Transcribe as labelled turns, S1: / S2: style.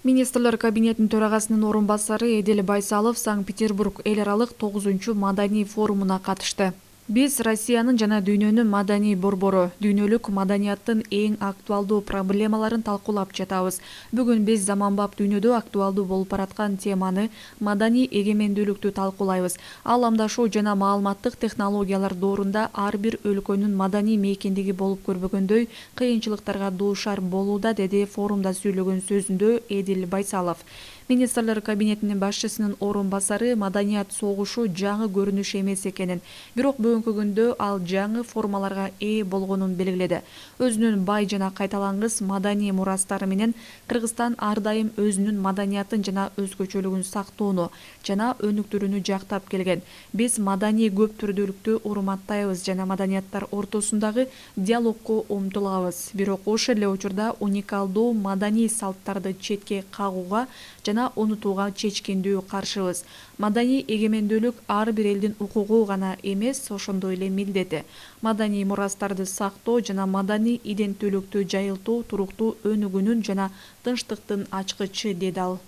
S1: Министрлер кабинетinin төрагасынын орун басары Эдил Байсалов Санкт-Петербург эл аралык 9-чу маданий форумуна катышты. Биз Россиянын жана дүйнөнүн маданий борбору, дүйнөлүк маданияттын эң актуалдуу проблемаларын талкуулап жатабыз. Бүгүн биз заманбап дүйнөдө актуалдуу болуп бараткан теманы маданий эгемендүүлүктү талкуулайбыз. Ал амдашуу жана маалыматтык технологиялар доорунда ар бир өлкөнүн маданий мейкиндиги болуп көрбөгөндөй кыйынчылыктарга дуушар болууда, деди форумда сүйлөгөн сөзүндө Эдил Байсалов. Министрлер кабинетинин башчысынын орун басары маданият согушу жаңы көрүнүш эмес экенин, бирок бүгүнкү күндө ал жаңы формаларга ээ болгонун белгиледи. Өзүнүн бай жана кайталангыс маданий мурастары менен Кыргызстан ар дайым өзүнүн маданиятын жана өзгөчөлүгүн сактоону жана өнүктүрүүнү жактап келген. Биз маданий көп түрдүүлүктү урматтайбыз жана маданияттар ортосундагы диалогко умтулабыз. Бирок ошол эле учурда уникалдуу маданий салттарды четке кагууга жана унутууга чечкиндүү каршыбыз. Маданий эгемендүүлүк ар бир элдин укугу гана эмес, ошондой эле милдети. Маданий мурастарды сактоо жана маданий иденттүүлүктү жайылтуу туруктуу өнүгүүнүн жана тынчтыктын ачкычы, деди ал.